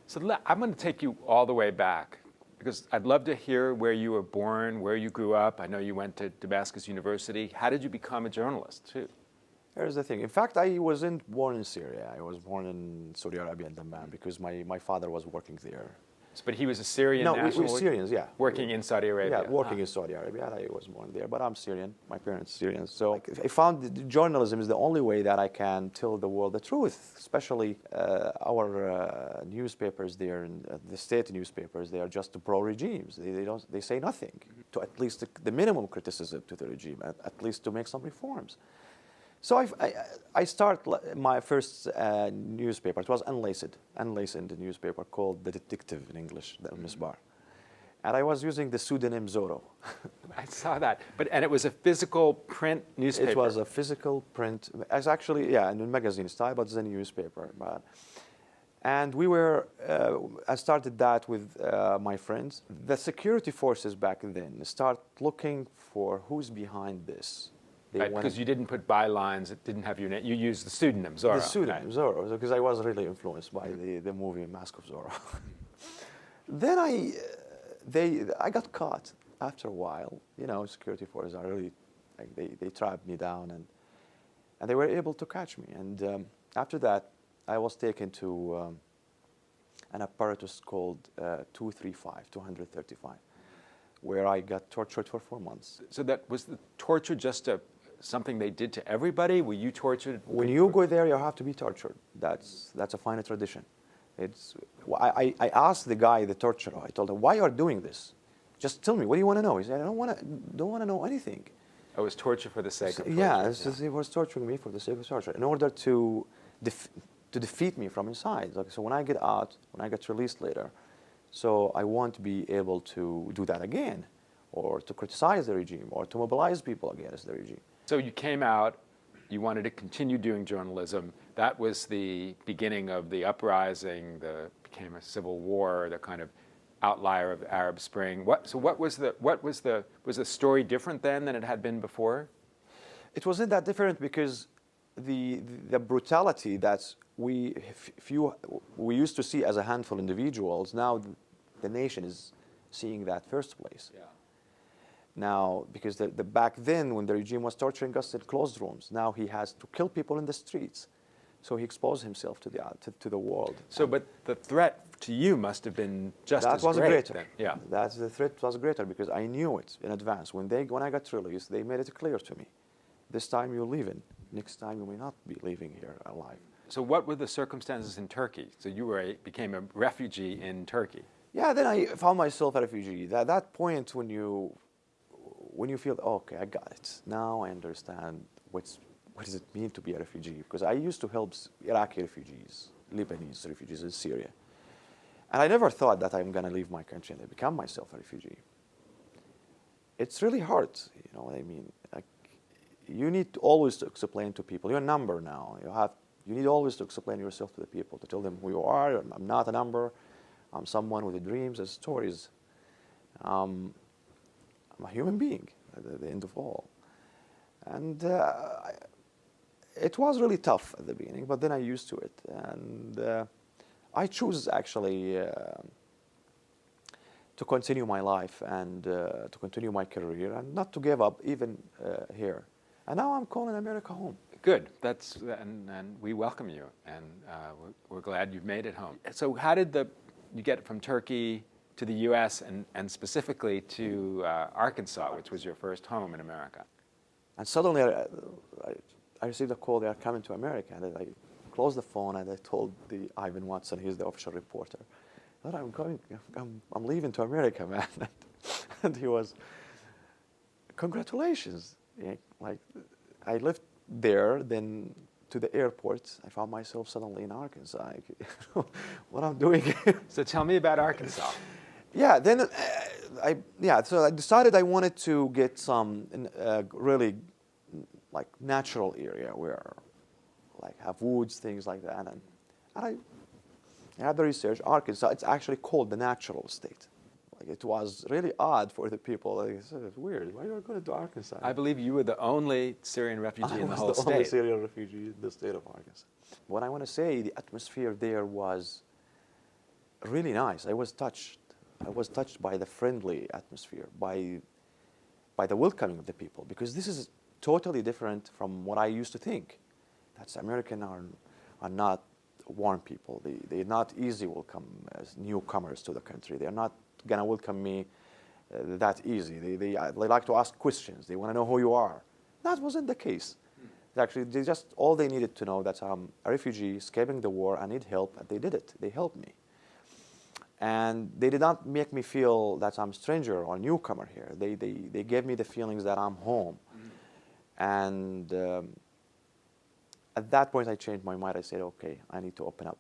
So I'm going to take you all the way back because I'd love to hear where you were born, where you grew up. I know you went to Damascus University. How did you become a journalist, too? Here's the thing. In fact, I wasn't born in Syria. I was born in Saudi Arabia, in Dammam, because my father was working there. But he was a Syrian No, national? we're Syrians, yeah. Working in Saudi Arabia? Yeah, working in Saudi Arabia. I was born there, but I'm Syrian. My parents are Syrian. So I found that journalism is the only way that I can tell the world the truth, especially our newspapers there, and the state newspapers. They are just pro-regimes. They say nothing, to at least the minimum criticism to the regime, at least to make some reforms. So I start my first newspaper. It was unlicensed newspaper called The Detective in English, the Al-Misbar. And I was using the pseudonym Zorro. I saw that. And it was a physical print newspaper? It was a physical print. It's actually, yeah, in a magazine style, but it's a newspaper. And I started that with my friends. The security forces back then start looking for who's behind this. Right, because you didn't put bylines, it didn't have your name. You used the pseudonym, Zorro. The pseudonym, Zorro, because I was really influenced by the movie Mask of Zorro. Then I got caught after a while. You know, security forces are really, like, they trapped me down, and they were able to catch me. And after that, I was taken to an apparatus called 235, where I got tortured for 4 months. So that was the torture just something they did to everybody? Were you tortured? When you go there, you have to be tortured. That's a final tradition. I asked the guy, the torturer, I told him, why are you doing this? Just tell me, what do you want to know? He said, I don't want to know anything. It was torture for the sake of torture. Yeah, he was torturing me for the sake of torture, in order to defeat me from inside. Like, so when I get out, when I get released later, so I won't be able to do that again, or to criticize the regime, or to mobilize people against the regime. So you came out, you wanted to continue doing journalism. That was the beginning of the uprising, became a civil war, the kind of outlier of the Arab Spring. Was the story different then than it had been before? It wasn't that different because the brutality that we used to see as a handful of individuals, now the nation is seeing that first place. Yeah. Now, because back then, when the regime was torturing us in closed rooms, now he has to kill people in the streets. So he exposed himself to the world. So, but the threat to you must have been just as great. That was greater. Then. Yeah. The threat was greater because I knew it in advance. When I got released, they made it clear to me. This time you're leaving. Next time you may not be leaving here alive. So what were the circumstances in Turkey? So you became a refugee in Turkey. Yeah, then I found myself a refugee. That point when you feel, okay, I got it. Now I understand what does it mean to be a refugee. Because I used to help Iraqi refugees, Lebanese refugees in Syria. And I never thought that I'm going to leave my country and become myself a refugee. It's really hard, you know what I mean? Like, you need always to explain to people, you're a number now. You need always to explain yourself to the people, to tell them who you are. I'm not a number. I'm someone with dreams and stories. I'm a human being at the end of all. And it was really tough at the beginning, but then I used to it. And I chose actually to continue my life and to continue my career and not to give up even here. And now I'm calling America home. Good. And we welcome you, and we're glad you've made it home. So how did you get from Turkey to the U.S. and specifically to Arkansas, which was your first home in America? And suddenly I received a call, they are coming to America. And I closed the phone and I told Ivan Watson, he's the official reporter, that I'm leaving to America, man. And he was, congratulations. Yeah, like, I left there, then to the airport. I found myself suddenly in Arkansas. What I'm doing. So tell me about Arkansas. Yeah, then so I decided I wanted to get some really like natural area where like have woods, things like that. And I had the research. Arkansas, it's actually called the natural state. Like, it was really odd for the people. Like, it's weird. Why are you going to Arkansas? I believe you were the only Syrian refugee in the whole state. I was the only Syrian refugee in the state of Arkansas. What I want to say, the atmosphere there was really nice. I was touched. I was touched by the friendly atmosphere, by the welcoming of the people, because this is totally different from what I used to think. That's American are not warm people. They're not easy welcome as newcomers to the country. They're not gonna welcome me that easy. They like to ask questions. They want to know who you are. That wasn't the case. Actually, they just all they needed to know that I'm a refugee escaping the war. I need help, and they did it. They helped me, and they did not make me feel that I'm a stranger or a newcomer here. They gave me the feelings that I'm home, and at that point I changed my mind. I said, okay, I need to open up.